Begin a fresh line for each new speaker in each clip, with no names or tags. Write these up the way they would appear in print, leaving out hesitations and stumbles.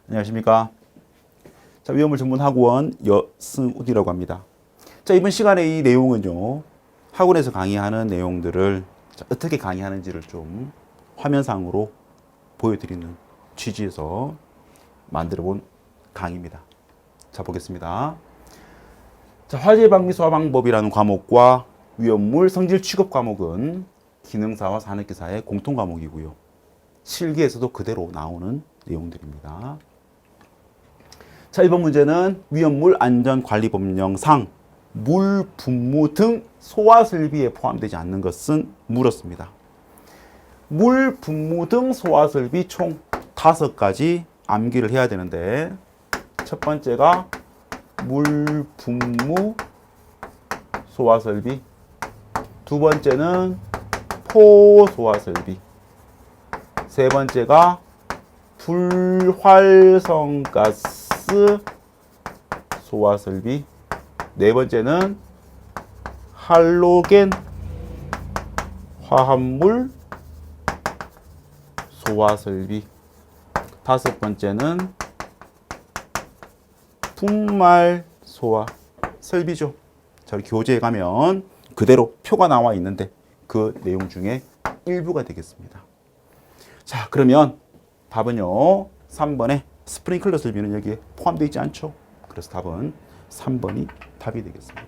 안녕하십니까. 자, 위험물 전문 학원 여승욱이라고 합니다. 자, 이번 시간에 이 내용은요, 학원에서 강의하는 내용들을 어떻게 강의하는지를 좀 화면상으로 보여드리는 취지에서 만들어 본 강의입니다. 자, 보겠습니다. 자, 화재 방지 소화 방법이라는 과목과 위험물 성질 취급 과목은 기능사와 산업기사의 공통 과목이고요. 실기에서도 그대로 나오는 내용들입니다. 자, 이번 문제는 위험물 안전관리법령상 물, 분무 등 소화설비에 포함되지 않는 것은 물었습니다. 물, 분무 등 소화설비 총 5가지 암기를 해야 되는데, 첫 번째가 물, 분무, 소화설비, 두 번째는 포소화설비, 세 번째가 불활성가스 소화설비, 네 번째는 할로겐 화합물 소화설비, 다섯 번째는 분말 소화 설비죠. 자, 교재에 가면 그대로 표가 나와 있는데 그 내용 중에 일부가 되겠습니다. 자, 그러면 답은요, 3번에 스프링클러 설비는 여기에 포함되어 있지 않죠. 그래서 답은 3번이 답이 되겠습니다.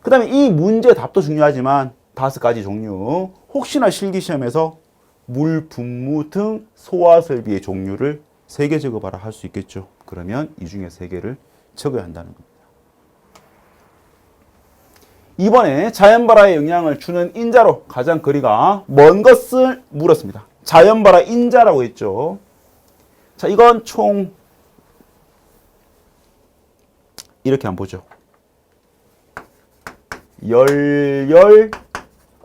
그 다음에 이 문제 답도 중요하지만 5가지 종류, 혹시나 실기시험에서 물, 분무 등 소화설비의 종류를 3개 적어봐라 할 수 있겠죠. 그러면 이 중에 3개를 적어야 한다는 겁니다. 이번에 자연발화에 영향을 주는 인자로 가장 거리가 먼 것을 물었습니다. 자연발화 인자라고 했죠. 자, 이건 총 이렇게 한번 보죠. 열열,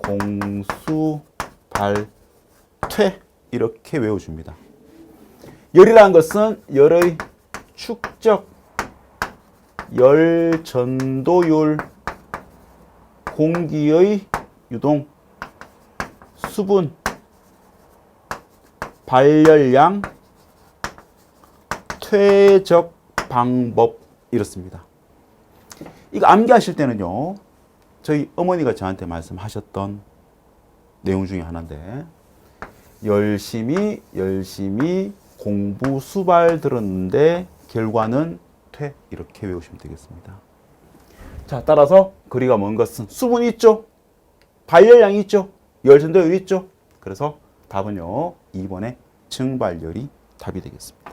공수, 발퇴 이렇게 외워줍니다. 열이라는 것은 열의 축적, 열 전도율, 공기의 유동, 수분, 발열량, 퇴적 방법 이렇습니다. 이거 암기하실 때는요, 저희 어머니가 저한테 말씀하셨던 내용 중에 하나인데, 열심히 공부 수발 들었는데 결과는 퇴 이렇게 외우시면 되겠습니다. 자, 따라서 거리가 먼 것은 수분이 있죠, 발열량이 있죠, 열전도율이 있죠. 그래서 답은요, 2번에 증발열이 답이 되겠습니다.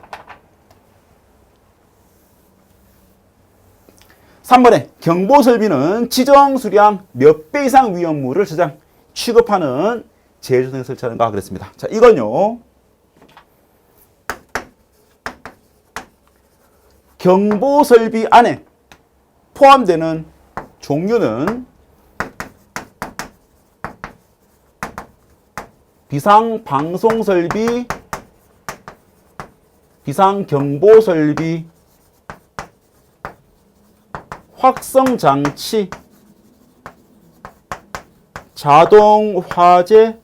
3번에 경보설비는 지정 수량 몇 배 이상 위험물을 저장, 취급하는 제조등에 설치하는가 그랬습니다. 자, 이건요, 경보설비 안에 포함되는 종류는 비상방송설비, 비상경보설비, 확성장치, 자동화재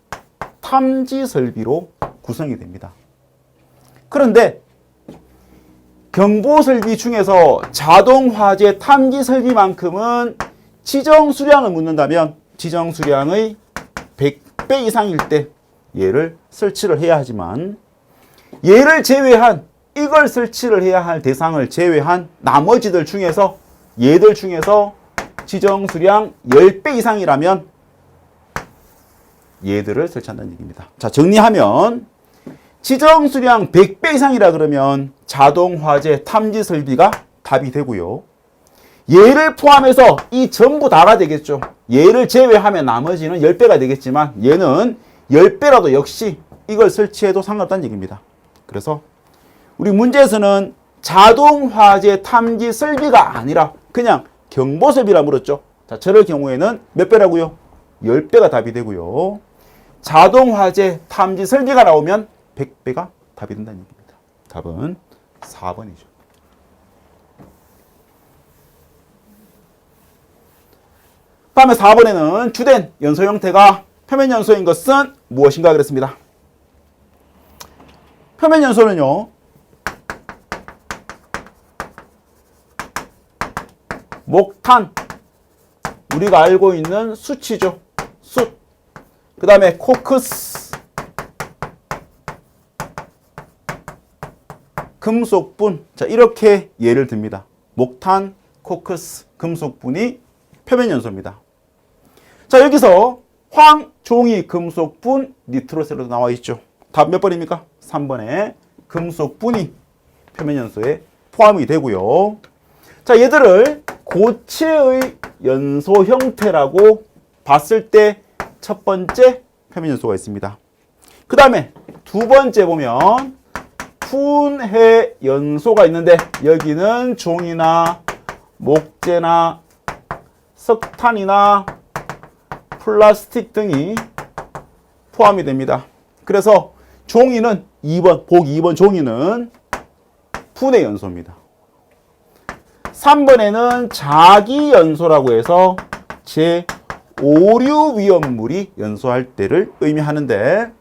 탐지설비로 구성이 됩니다. 그런데 경보설비 중에서 자동화재 탐지설비만큼은 지정수량을 묻는다면 지정수량의 100배 이상일 때 얘를 설치를 해야 하지만, 얘를 제외한, 이걸 설치를 해야 할 대상을 제외한 나머지들 중에서, 얘들 중에서 지정수량 10배 이상이라면 얘들을 설치한다는 얘기입니다. 자, 정리하면 지정수량 100배 이상이라 그러면 자동화재 탐지설비가 답이 되고요. 얘를 포함해서 이 전부 다가 되겠죠. 얘를 제외하면 나머지는 10배가 되겠지만 얘는 10배라도 역시 이걸 설치해도 상관없다는 얘기입니다. 그래서 우리 문제에서는 자동화재 탐지 설비가 아니라 그냥 경보설비라 물었죠. 자, 저럴 경우에는 몇 배라고요? 10배가 답이 되고요. 자동화재 탐지 설비가 나오면 100배가 답이 된다는 얘기입니다. 답은 4번이죠. 다음에 4번에는 주된 연소 형태가 표면 연소인 것은 무엇인가 그랬습니다. 표면 연소는요, 목탄, 우리가 알고 있는 수치죠. 숯. 그 다음에 코크스, 금속분. 자, 이렇게 예를 듭니다. 목탄, 코크스, 금속분이 표면연소입니다. 자, 여기서 황, 종이, 금속분, 니트로셀로 나와 있죠. 답 몇 번입니까? 3번에 금속분이 표면연소에 포함이 되고요. 자, 얘들을 고체의 연소 형태라고 봤을 때 첫 번째 표면연소가 있습니다. 그 다음에 두 번째 보면 분해 연소가 있는데 여기는 종이나 목재나 석탄이나 플라스틱 등이 포함이 됩니다. 그래서 종이는 2번, 보기 2번 종이는 분해 연소입니다. 3번에는 자기 연소라고 해서 제5류 위험물이 연소할 때를 의미하는데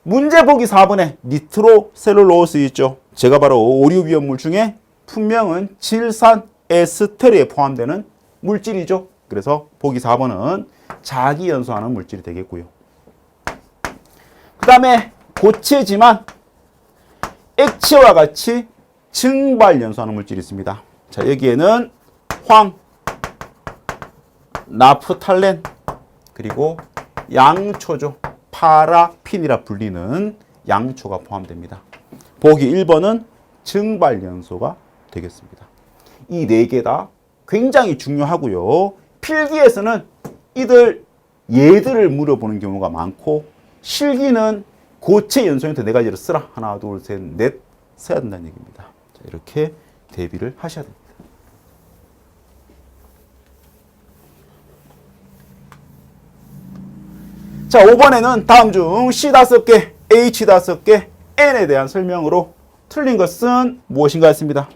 문제 보기 4번에 니트로셀룰로스 있죠. 제가 바로 5류 위험물 중에 분명은 질산 에스테르에 포함되는 물질이죠. 그래서 보기 4번은 자기 연소하는 물질이 되겠고요. 그 다음에 고체지만 액체와 같이 증발 연소하는 물질이 있습니다. 자, 여기에는 황, 나프탈렌, 그리고 양초죠. 파라핀이라 불리는 양초가 포함됩니다. 보기 1번은 증발 연소가 되겠습니다. 이 네 개 다 굉장히 중요하고요. 필기에서는 얘들을 물어보는 경우가 많고 실기는 고체 연소 형태 네 가지를 쓰라. 하나, 둘, 셋, 넷 써야 된다는 얘기입니다. 자, 이렇게 대비를 하셔야 됩니다. 자, 5번에는 다음 중 C 5개, H 5개, N에 대한 설명으로 틀린 것은 무엇인가 했습니다.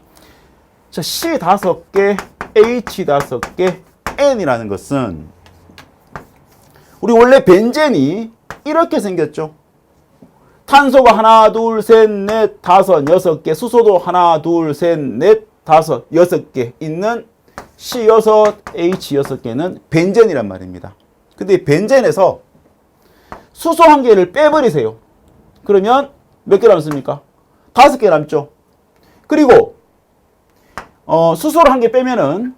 자, C 5개, H 5개, N이라는 것은 우리 원래 벤젠이 이렇게 생겼죠. 탄소가 하나, 둘, 셋, 넷, 다섯, 여섯 개, 수소도 하나, 둘, 셋, 넷, 다섯, 여섯 개 있는 C 6, H 6개는 벤젠이란 말입니다. 근데 이 벤젠에서 수소 한 개를 빼버리세요. 그러면 몇 개 남습니까? 5개 남죠. 그리고 수소를 한 개 빼면은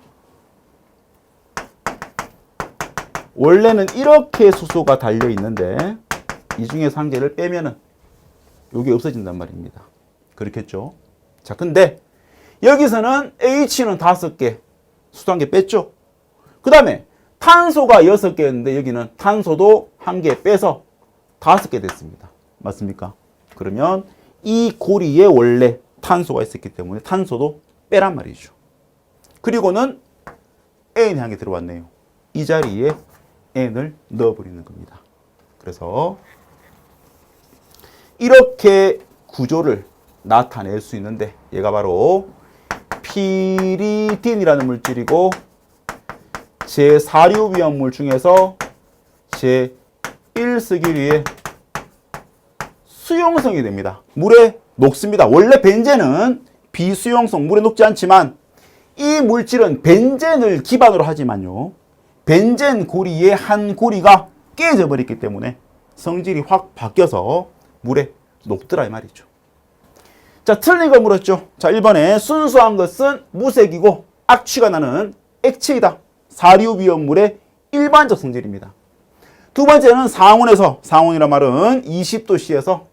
원래는 이렇게 수소가 달려 있는데 이 중에서 한 개를 빼면은 이게 없어진단 말입니다. 그렇겠죠? 자, 근데 여기서는 H는 5개, 수소 한 개 뺐죠? 그 다음에 탄소가 6개였는데 여기는 탄소도 한 개 빼서 5개 됐습니다. 맞습니까? 그러면 이 고리에 원래 탄소가 있었기 때문에 탄소도 빼란 말이죠. 그리고는 N이 한 개 들어왔네요. 이 자리에 N을 넣어버리는 겁니다. 그래서 이렇게 구조를 나타낼 수 있는데 얘가 바로 피리딘이라는 물질이고 제4류 위험물 중에서 제1석유류의 수용성이 됩니다. 물에 녹습니다. 원래 벤젠은 비수용성, 물에 녹지 않지만 이 물질은 벤젠을 기반으로 하지만요. 벤젠 고리의 한 고리가 깨져 버렸기 때문에 성질이 확 바뀌어서 물에 녹더라 이 말이죠. 자, 틀린 거 물었죠. 자, 1번에 순수한 것은 무색이고 악취가 나는 액체이다. 4류 위험물의 일반적 성질입니다. 두 번째는 상온이란 말은 20도씨에서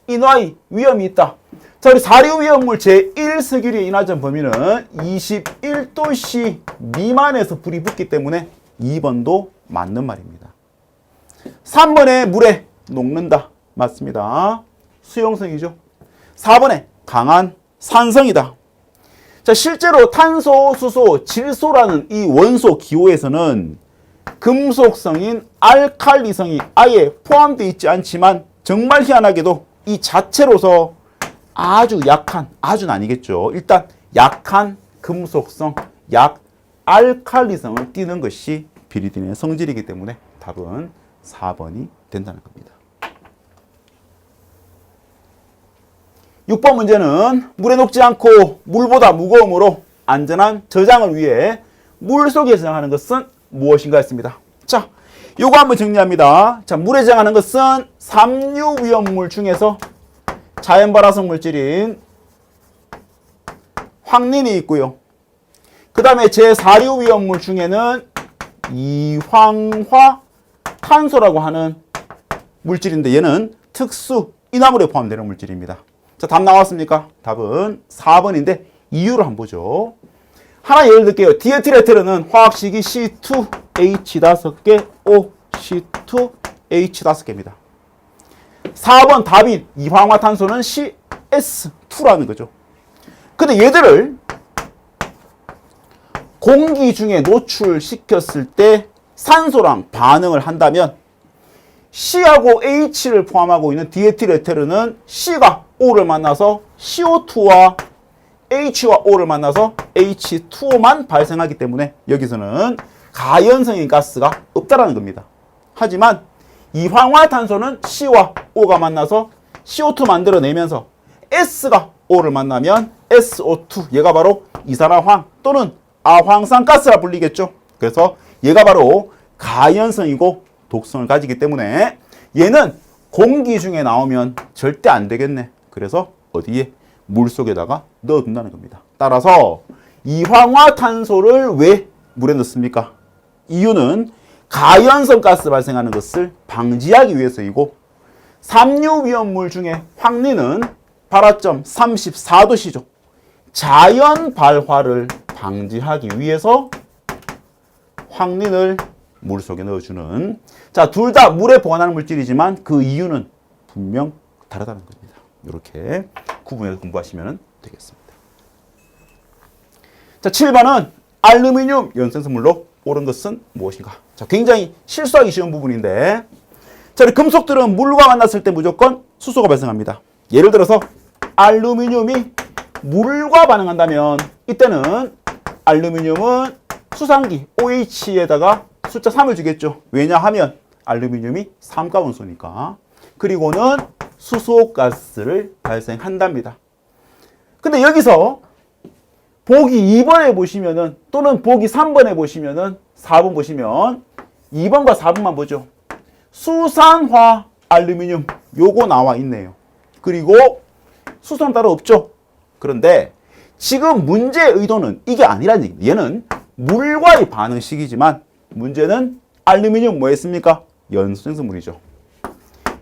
인화의 위험이 있다. 자, 우리 4류 위험물 제1석유류의 인화점 범위는 21도씨 미만에서 불이 붙기 때문에 2번도 맞는 말입니다. 3번에 물에 녹는다. 맞습니다. 수용성이죠. 4번에 강한 산성이다. 자, 실제로 탄소, 수소, 질소라는 이 원소 기호에서는 금속성인 알칼리성이 아예 포함되어 있지 않지만 정말 희한하게도 이 자체로서 아주 약한, 아주는 아니겠죠. 일단 약한 금속성, 알칼리성을 띠는 것이 비리딘의 성질이기 때문에 답은 4번이 된다는 겁니다. 6번 문제는 물에 녹지 않고 물보다 무거움으로 안전한 저장을 위해 물 속에 저장하는 것은 무엇인가 했습니다. 자, 요거 한번 정리합니다. 자, 물에 저장하는 것은 삼류 위험물 중에서 자연 발화성 물질인 황린이 있고요. 그 다음에 제4류 위험물 중에는 이황화탄소라고 하는 물질인데 얘는 특수 인화물에 포함되는 물질입니다. 자, 답 나왔습니까? 답은 4번인데 이유를 한번 보죠. 하나 예를 들게요. 디에틸에테르는 화학식이 C2H 5개, O, C2H 5개입니다. 4번 답인 이황화탄소는 CS2라는 거죠. 근데 얘들을 공기 중에 노출시켰을 때 산소랑 반응을 한다면 C하고 H를 포함하고 있는 디에틸에테르는 C가 O를 만나서 CO2와 H와 O를 만나서 H2O만 발생하기 때문에 여기서는 가연성인 가스가 없다라는 겁니다. 하지만 이황화탄소는 C와 O가 만나서 CO2 만들어내면서 S가 O를 만나면 SO2, 얘가 바로 이산화황 또는 아황산가스라 불리겠죠. 그래서 얘가 바로 가연성이고 독성을 가지기 때문에 얘는 공기 중에 나오면 절대 안 되겠네. 그래서 어디에? 물속에다가 넣어둔다는 겁니다. 따라서 이황화탄소를 왜 물에 넣습니까? 이유는 가연성 가스 발생하는 것을 방지하기 위해서이고, 삼류 위험물 중에 황린은 발화점 34도씨죠. 자연 발화를 방지하기 위해서 황린을 물속에 넣어주는, 자, 둘 다 물에 보관하는 물질이지만 그 이유는 분명 다르다는 겁니다. 이렇게 구분해서 공부하시면 되겠습니다. 자, 7번은 알루미늄 연생성물로 옳은 것은 무엇인가? 자, 굉장히 실수하기 쉬운 부분인데, 자, 금속들은 물과 만났을 때 무조건 수소가 발생합니다. 예를 들어서 알루미늄이 물과 반응한다면 이때는 알루미늄은 수상기 OH에다가 숫자 3을 주겠죠. 왜냐하면 알루미늄이 삼가원소니까. 그리고는 수소가스를 발생한답니다. 근데 여기서 보기 2번에 보시면은, 또는 보기 3번에 보시면은, 4번 보시면 2번과 4번만 보죠. 수산화 알루미늄 요거 나와 있네요. 그리고 수소는 따로 없죠. 그런데 지금 문제의 의도는 이게 아니라는 얘기입니다. 얘는 물과의 반응식이지만 문제는 알루미늄 뭐 했습니까? 연소생성물이죠.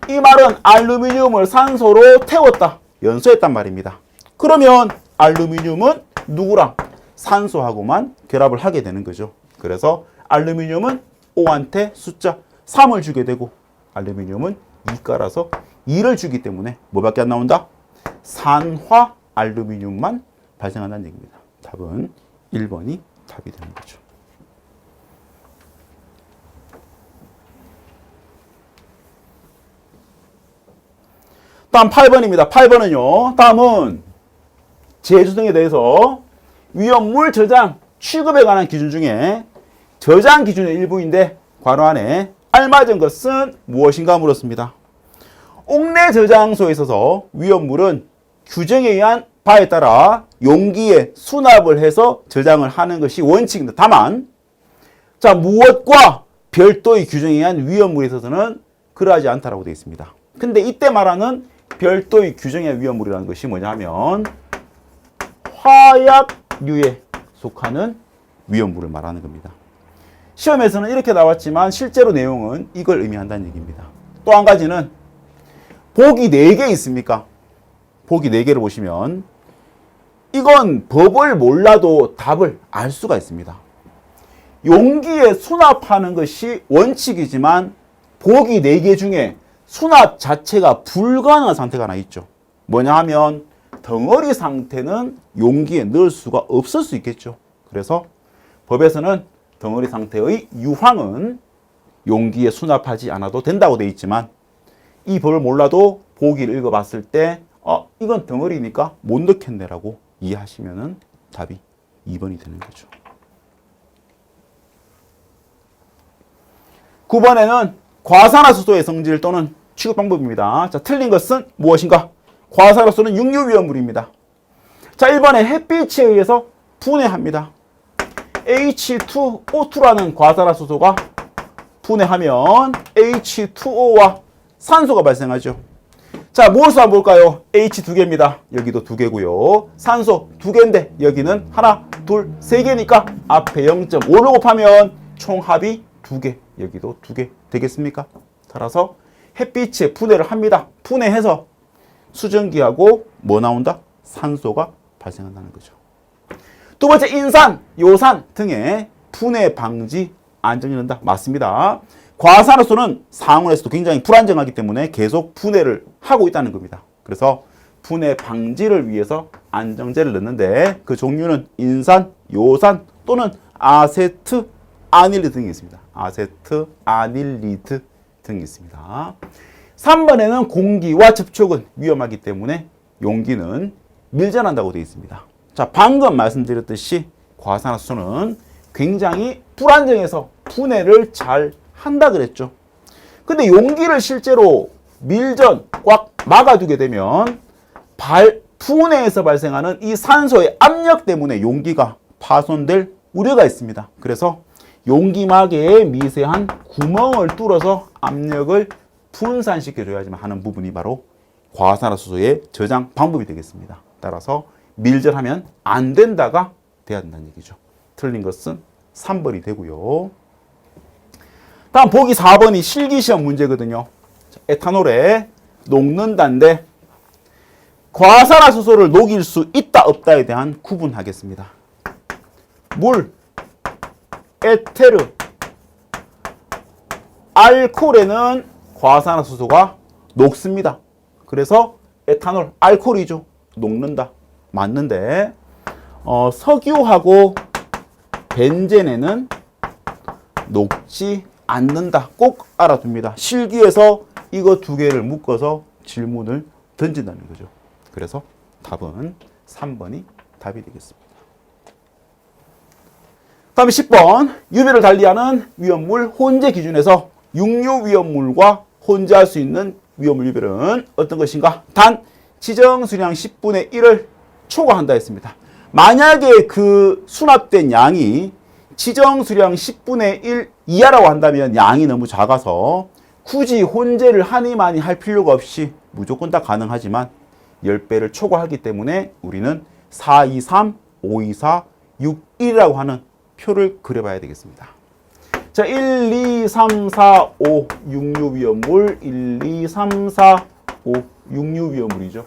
이 말은 알루미늄을 산소로 태웠다, 연소했단 말입니다. 그러면 알루미늄은 누구랑? 산소하고만 결합을 하게 되는 거죠. 그래서 알루미늄은 O한테 숫자 3을 주게 되고, 알루미늄은 2가라서 2를 주기 때문에 뭐밖에 안 나온다? 산화 알루미늄만 발생한다는 얘기입니다. 답은 1번이 답이 되는 거죠. 다음 8번입니다. 8번은요. 다음은 재주성에 대해서 위험물 저장 취급에 관한 기준 중에 저장 기준의 일부인데 괄호 안에 알맞은 것은 무엇인가 물었습니다. 옥내 저장소에 있어서 위험물은 규정에 의한 바에 따라 용기에 수납을 해서 저장을 하는 것이 원칙입니다. 다만, 자, 무엇과 별도의 규정에 의한 위험물에 있어서는 그러하지 않다라고 되어 있습니다. 근데 이때 말하는 별도의 규정의 위험물이라는 것이 뭐냐면 화약류에 속하는 위험물을 말하는 겁니다. 시험에서는 이렇게 나왔지만 실제로 내용은 이걸 의미한다는 얘기입니다. 또 한 가지는 보기 4개 있습니까? 보기 4개를 보시면 이건 법을 몰라도 답을 알 수가 있습니다. 용기에 수납하는 것이 원칙이지만 보기 4개 중에 수납 자체가 불가능한 상태가 하나 있죠. 뭐냐 하면 덩어리 상태는 용기에 넣을 수가 없을 수 있겠죠. 그래서 법에서는 덩어리 상태의 유황은 용기에 수납하지 않아도 된다고 되어 있지만, 이 법을 몰라도 보기를 읽어봤을 때 이건 덩어리니까 못 넣겠네라고 이해하시면 답이 2번이 되는 거죠. 9번에는 과산화수소의 성질 또는 취급 방법입니다. 자, 틀린 것은 무엇인가? 과산화수소는 육류 위험물입니다. 자, 1번에 햇빛에 의해서 분해합니다. H2O2라는 과산화수소가 분해하면 H2O와 산소가 발생하죠. 자, 몰수 한번 볼까요? H 2개입니다. 여기도 2개고요. 산소 2개인데 여기는 하나, 둘, 3개니까 앞에 0.5를 곱하면 총합이 2개. 여기도 2개 되겠습니까? 따라서 햇빛에 분해를 합니다. 분해해서 수증기하고 뭐 나온다? 산소가 발생한다는 거죠. 두 번째, 인산, 요산 등의 분해 방지 안정이 된다. 맞습니다. 과산화수소는 상온에서도 굉장히 불안정하기 때문에 계속 분해를 하고 있다는 겁니다. 그래서 분해 방지를 위해서 안정제를 넣는데 그 종류는 인산, 요산 또는 아세트 아닐리드 등이 있습니다. 아세트 아닐리드 등이 있습니다. 3번에는 공기와 접촉은 위험하기 때문에 용기는 밀전한다고 되어 있습니다. 자, 방금 말씀드렸듯이 과산화수소는 굉장히 불안정해서 분해를 잘 한다 그랬죠. 근데 용기를 실제로 밀전 꽉 막아두게 되면 분해에서 발생하는 이 산소의 압력 때문에 용기가 파손될 우려가 있습니다. 그래서 용기막에 미세한 구멍을 뚫어서 압력을 분산시켜줘야지만 하는 부분이 바로 과산화수소의 저장 방법이 되겠습니다. 따라서 밀전하면 안 된다가 돼야 된다는 얘기죠. 틀린 것은 3번이 되고요. 다음 보기 4번이 실기시험 문제거든요. 에탄올에 녹는다인데 과산화수소를 녹일 수 있다 없다에 대한 구분하겠습니다. 물, 에테르, 알코올에는 과산화수소가 녹습니다. 그래서 에탄올, 알코올이죠. 녹는다. 맞는데 석유하고 벤젠에는 녹지 않는다. 꼭 알아둡니다. 실기에서 이거 2개를 묶어서 질문을 던진다는 거죠. 그래서 답은 3번이 답이 되겠습니다. 다음 10번. 유배를 달리하는 위험물 혼재 기준에서 육류 위험물과 혼재할 수 있는 위험물 유배는 어떤 것인가? 단 지정 수량 10분의 1을 초과한다 했습니다. 만약에 그 수납된 양이 지정 수량 10분의 1 이하라고 한다면 양이 너무 작아서 굳이 혼재를 하니 많이 할 필요가 없이 무조건 다 가능하지만 10배를 초과하기 때문에 우리는 423, 524, 61이라고 하는 표를 그려봐야 되겠습니다. 자, 1, 2, 3, 4, 5 육류 위험물, 1, 2, 3, 4, 5 육류 위험물이죠.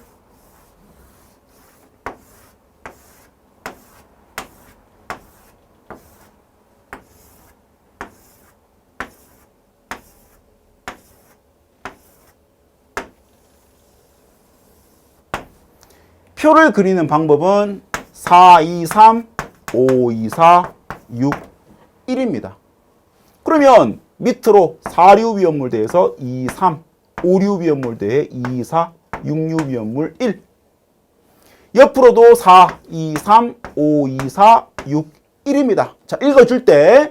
표를 그리는 방법은 4, 2, 3, 5, 2, 4, 6, 1입니다. 그러면 밑으로 4류 위험물대에서 2, 3, 5류 위험물대에 2, 4, 6류 위험물 1. 옆으로도 4, 2, 3, 5, 2, 4, 6, 1입니다. 자, 읽어줄 때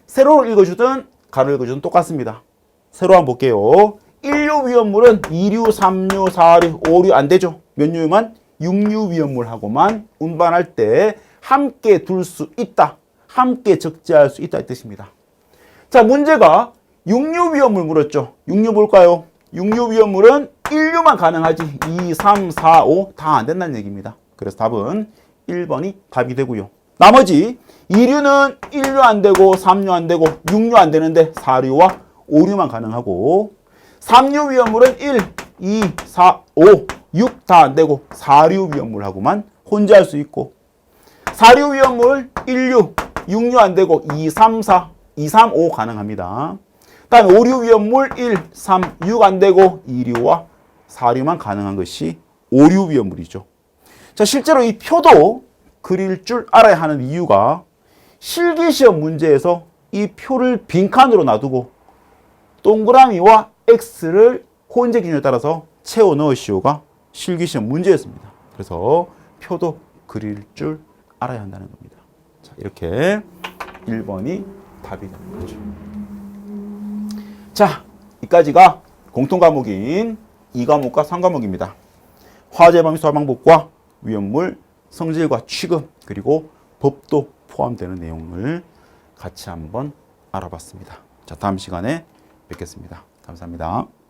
세로를 읽어주든 가로 읽어주든 똑같습니다. 세로 한번 볼게요. 1류 위험물은 2류, 3류, 4류, 5류 안 되죠. 몇 류만? 6류 위험물하고만 운반할 때 함께 둘 수 있다. 함께 적재할 수 있다 이 뜻입니다. 자, 문제가 6류 위험물 물었죠. 6류 볼까요? 6류 위험물은 1류만 가능하지 2, 3, 4, 5 다 안 된다는 얘기입니다. 그래서 답은 1번이 답이 되고요. 나머지 2류는 1류 안 되고 3류 안 되고 6류 안 되는데 4류와 5류만 가능하고 3류 위험물은 1, 2, 4, 5, 6 다 안 되고 4류 위험물하고만 혼재할 수 있고 4류 위험물 1류, 6류 안 되고 2, 3, 4, 2, 3, 5 가능합니다. 다음에 5류 위험물 1, 3, 6 안 되고 2류와 4류만 가능한 것이 5류 위험물이죠. 자, 실제로 이 표도 그릴 줄 알아야 하는 이유가 실기시험 문제에서 이 표를 빈칸으로 놔두고 동그라미와 X를 혼재 기준에 따라서 채워 넣으시오가 실기시험 문제였습니다. 그래서 표도 그릴 줄 알아야 한다는 겁니다. 자, 이렇게 1번이 답이 되는 거죠. 자, 이까지가 공통과목인 2과목과 3과목입니다. 화재 방지 소화 방법과 위험물, 성질과 취급, 그리고 법도 포함되는 내용을 같이 한번 알아봤습니다. 자, 다음 시간에 뵙겠습니다. 감사합니다.